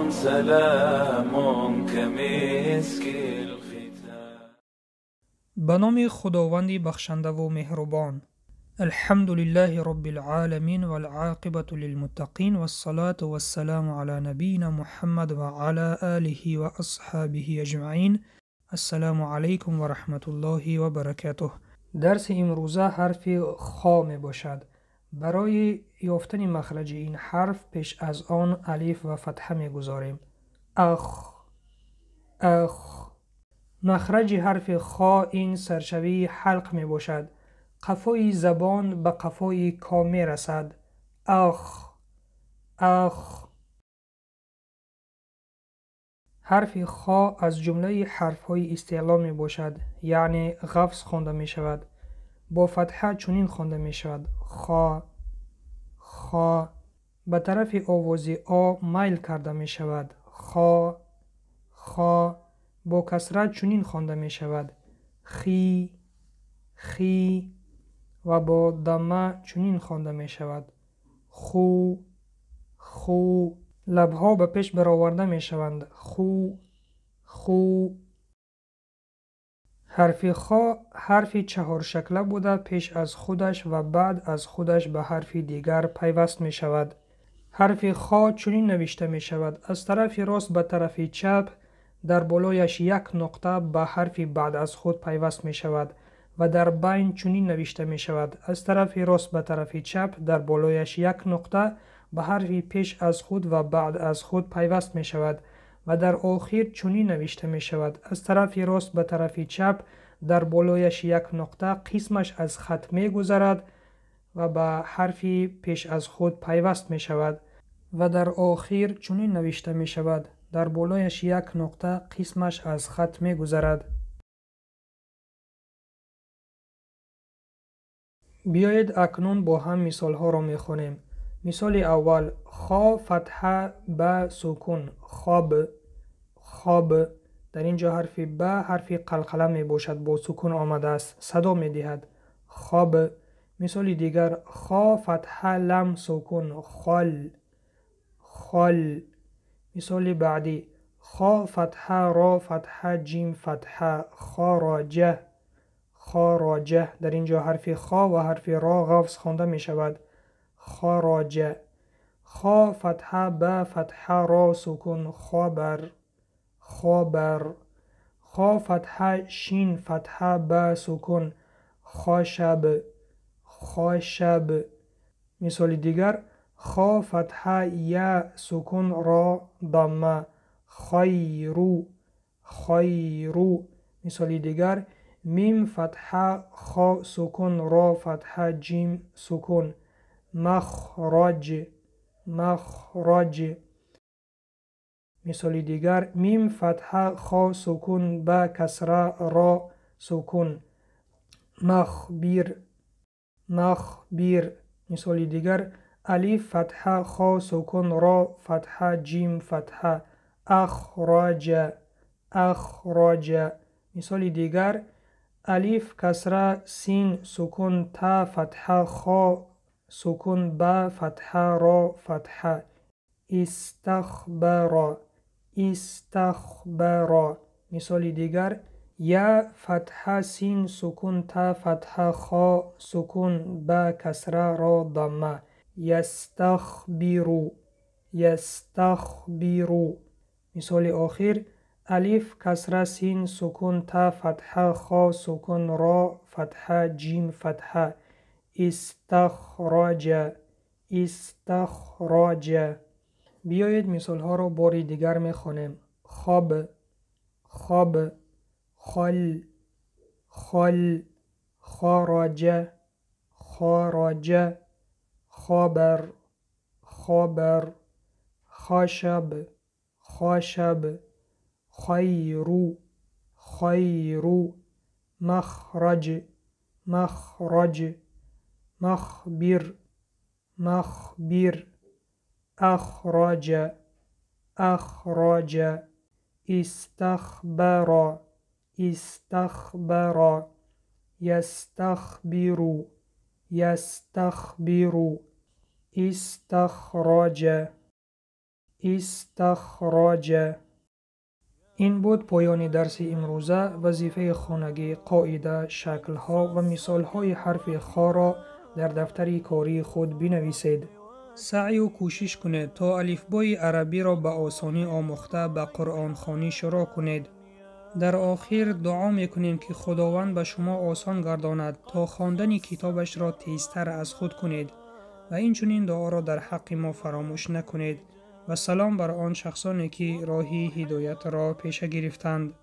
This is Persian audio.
سلام كمسك الختام. به نام خداوند بخشنده و مهربان. الحمد لله رب العالمین والعاقبة للمتقین والصلاة والسلام علی نبینا محمد و علی آله و اصحابه اجمعین. السلام علیکم و رحمت الله و برکاته. درس امروزه حرف خا می باشد. برای یافتن مخرج این حرف پیش از آن الف و فتحه می گذاریم. اخ اخ. مخرج حرف خا این سرشوی حلق می باشد. قفای زبان به قفای کا می رسد. اخ اخ. حرف خا از جمله حرف های استعلا می باشد، یعنی غفظ خوانده می شود. با فتحه چنین خوانده می شود: خا خا. به طرف آواز آ میل کرده می شود: خا خا. با کسرت چنین خوانده می شود: خی خی. و با دمه چنین خوانده می شود: خو خو. لبها به پیش برآورده می شوند: خو خو. حرف خا حرف چهار شکله بوده پیش از خودش و بعد از خودش به حرف دیگر پیوست می شود. حرف خا چنین نوشته می شود: از طرف راست به طرف چپ در بالایش یک نقطه به حرف بعد از خود پیوست می شود و در بین چنین نوشته می شود: از طرف راست به طرف چپ در بالایش یک نقطه به حرف پیش از خود و بعد از خود پیوست می شود و در آخر چنین نوشته می شود: از طرف راست به طرف چپ در بالایش یک نقطه قسمش از خط می گذرد و به حرف پیش از خود پیوست می شود و در آخر چنین نوشته می شود: در بالایش یک نقطه قسمش از خط می گذرد. بیایید اکنون با هم مثال ها را می خونیم. مثال اول: خا فتحه به سکون خواب خواب. در اینجا حرف ب حرف قلقله می باشد، با سکون آمده است، صدا می دهد: خواب. مثال دیگر: خا فتحه لم سکون خال خال. مثال بعدی: خا فتحه را فتحه جیم فتحه خاراجه خاراجه. در اینجا حرف خا و حرف را غفظ خوانده می شود: خاراجه. خا فتحه به فتحه را سکون خابر خابر. خا فتحه شین فتحه به سکون خاشب خاشب. مثال دیگر: خا فتحه یا سکون را ضمه خیرو خیرو. مثال دیگر: میم فتحه خا سکون را فتحه جیم سکون مخرج مخرج. مثال دیگر: میم فتحه خا سکون به کسره را سکون مخبیر مخبیر. مثال دیگر: الف فتحه خا سکون را فتحه جیم فتحه اخراج اخراج. مثال دیگر: الف کسره سین سکون تا فتحه خا سکون به فتحه را فتحه استخبر استخبر. مثال دیگر: یا فتحه سین سکون تا فتحه خا سکون به کسره را ضمه یستخبرو یستخبرو. مثال آخر: الف کسره سین سکون تا فتحه خا سکون را فتحه جیم فتحه استخراج استخراج. بیایید مثال ها را بار دیگر می خوانیم. خواب خواب خال خال خاراجه خاراجه خابر خابر خاشب خاشب خیرو خیرو مخرج مخرج مخبر مخبر اخراج اخراج استخبر استخبر یستخبر یستخبر استخراج. استخراج. این بود پایان درس امروزه. وظیفه خانگی، قاعده، شکل‌ها و مثال‌های حرف خا را در دفتر کاری خود بنویسید. سعی و کوشش کنید تا الفبای عربی را به آسانی آموخته به قرآن خوانی شروع کنید. در آخر دعا می‌کنیم که خداوند به شما آسان گرداند تا خواندن کتابش را تیزتر از خود کنید و اینچنین دعا را در حق ما فراموش نکنید. و سلام بر آن شخصانی که راهی هدایت را پیش گرفتند.